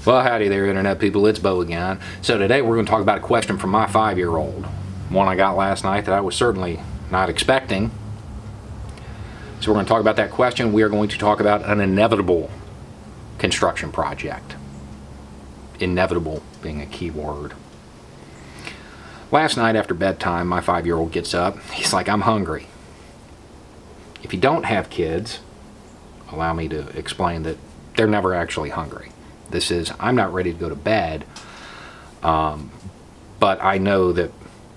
Well, howdy there, Internet people. It's Bo again. So today we're going to talk about a question from my 5-year-old. One I got last night that I was certainly not expecting. So we're going to talk about that question. We are going to talk about an inevitable construction project. Inevitable being a key word. Last night after bedtime, my 5-year-old gets up. He's like, I'm hungry. If you don't have kids, allow me to explain that they're never actually hungry. This is, I'm not ready to go to bed, but I know that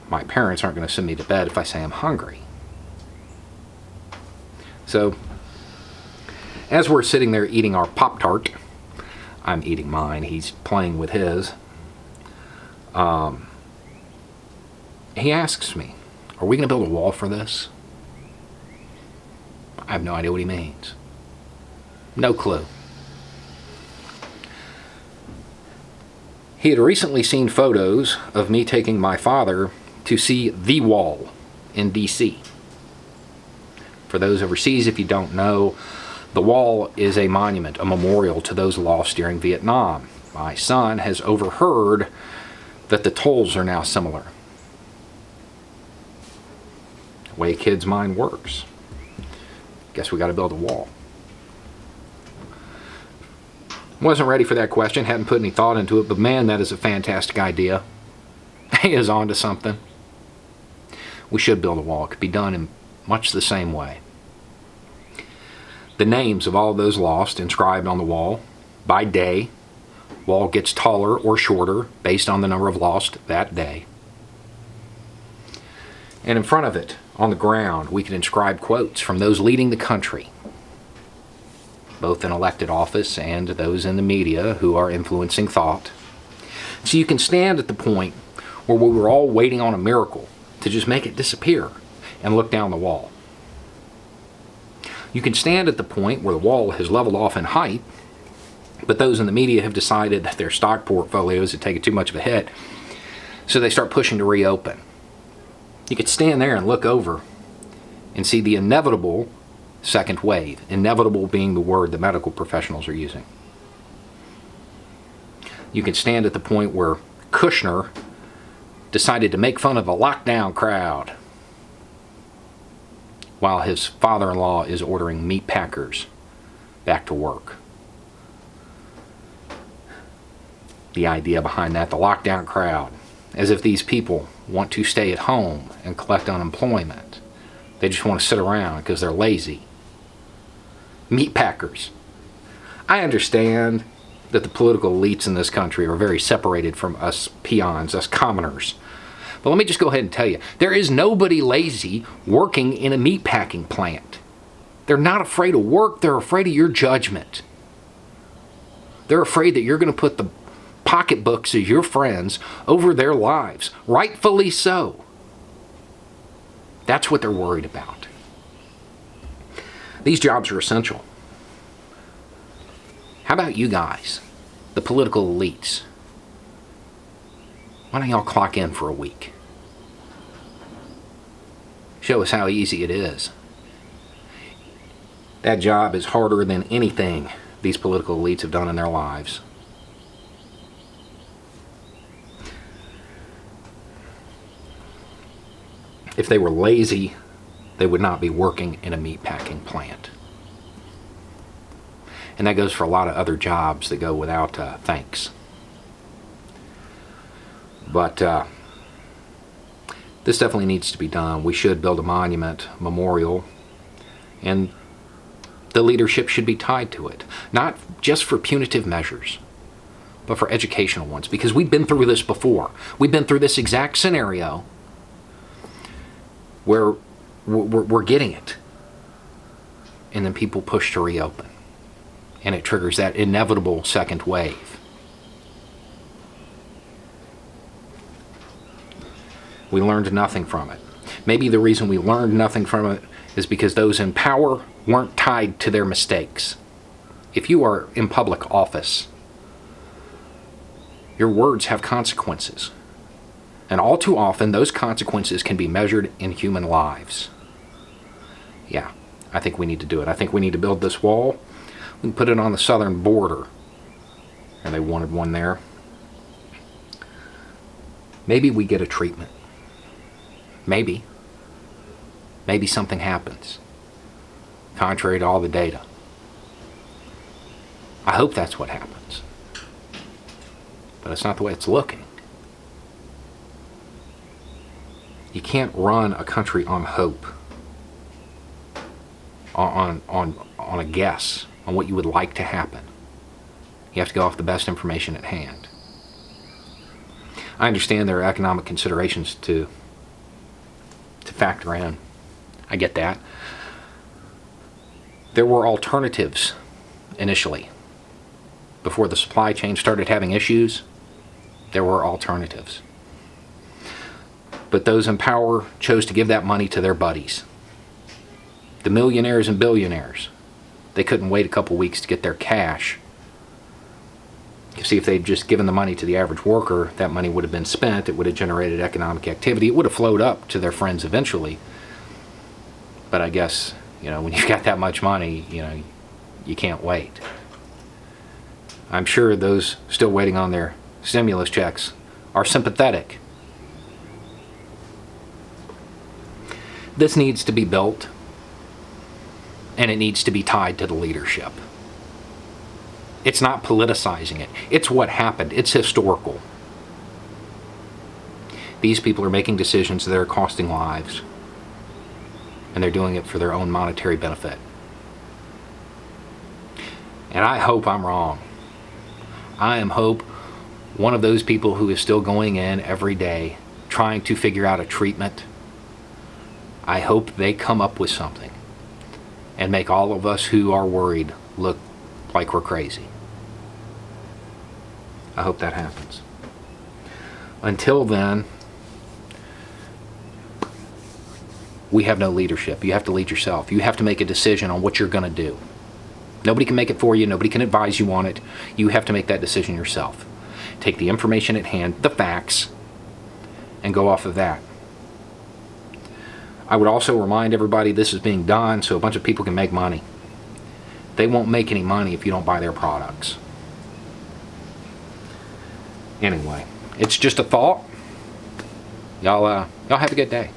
my parents aren't going to send me to bed if I say I'm hungry. So, as we're sitting there eating our Pop-Tart, I'm eating mine, he's playing with his, he asks me, are we going to build a wall for this? I have no idea what he means. No clue. He had recently seen photos of me taking my father to see The Wall in D.C. For those overseas, if you don't know, The Wall is a monument, a memorial to those lost during Vietnam. My son has overheard that the tolls are now similar. The way a kid's mind works. Guess we got to build a wall. Wasn't ready for that question, hadn't put any thought into it, but man, that is a fantastic idea. He is on to something. We should build a wall. It could be done in much the same way. The names of all of those lost inscribed on the wall by day. Wall gets taller or shorter based on the number of lost that day. And in front of it, on the ground, we can inscribe quotes from those leading the country, both in elected office and those in the media who are influencing thought. So you can stand at the point where we were all waiting on a miracle to just make it disappear and look down the wall. You can stand at the point where the wall has leveled off in height, but those in the media have decided that their stock portfolios had taken too much of a hit, so they start pushing to reopen. You could stand there and look over and see the inevitable second wave, inevitable being the word that medical professionals are using. You can stand at the point where Kushner decided to make fun of the lockdown crowd while his father-in-law is ordering meat packers back to work. The idea behind that, the lockdown crowd, as if these people want to stay at home and collect unemployment. They just want to sit around because they're lazy. Meat packers. I understand that the political elites in this country are very separated from us peons, us commoners. But let me just go ahead and tell you, there is nobody lazy working in a meat packing plant. They're not afraid of work, they're afraid of your judgment. They're afraid that you're going to put the pocketbooks of your friends over their lives. Rightfully so. That's what they're worried about. These jobs are essential. How about you guys, the political elites? Why don't y'all clock in for a week? Show us how easy it is. That job is harder than anything these political elites have done in their lives. If they were lazy, they would not be working in a meatpacking plant. And that goes for a lot of other jobs that go without thanks. But this definitely needs to be done. We should build a monument, memorial, and the leadership should be tied to it. Not just for punitive measures, but for educational ones. Because we've been through this before. We've been through this exact scenario where we're getting it. And then people push to reopen. And it triggers that inevitable second wave. We learned nothing from it. Maybe the reason we learned nothing from it is because those in power weren't tied to their mistakes. If you are in public office, your words have consequences. And all too often, those consequences can be measured in human lives. Yeah, I think we need to do it. I think we need to build this wall. We can put it on the southern border and they wanted one there. Maybe we get a treatment. Maybe. Maybe something happens, contrary to all the data. I hope that's what happens. But it's not the way it's looking. You can't run a country on hope, on a guess, on what you would like to happen. You have to go off the best information at hand. I understand there are economic considerations to factor in. I get that. There were alternatives initially. Before the supply chain started having issues, there were alternatives. But those in power chose to give that money to their buddies. The millionaires and billionaires, they couldn't wait a couple weeks to get their cash. You see, if they'd just given the money to the average worker, that money would have been spent, it would have generated economic activity, it would have flowed up to their friends eventually. But I guess, when you've got that much money, you can't wait. I'm sure those still waiting on their stimulus checks are sympathetic. This needs to be built, and it needs to be tied to the leadership. It's not politicizing it. It's what happened. It's historical. These people are making decisions that are costing lives, and they're doing it for their own monetary benefit. And I hope I'm wrong. I hope one of those people who is still going in every day trying to figure out a treatment, I hope they come up with something and make all of us who are worried look like we're crazy. I hope that happens. Until then, we have no leadership. You have to lead yourself. You have to make a decision on what you're going to do. Nobody can make it for you. Nobody can advise you on it. You have to make that decision yourself. Take the information at hand, the facts, and go off of that. I would also remind everybody this is being done so a bunch of people can make money. They won't make any money if you don't buy their products. Anyway, it's just a thought. Y'all have a good day.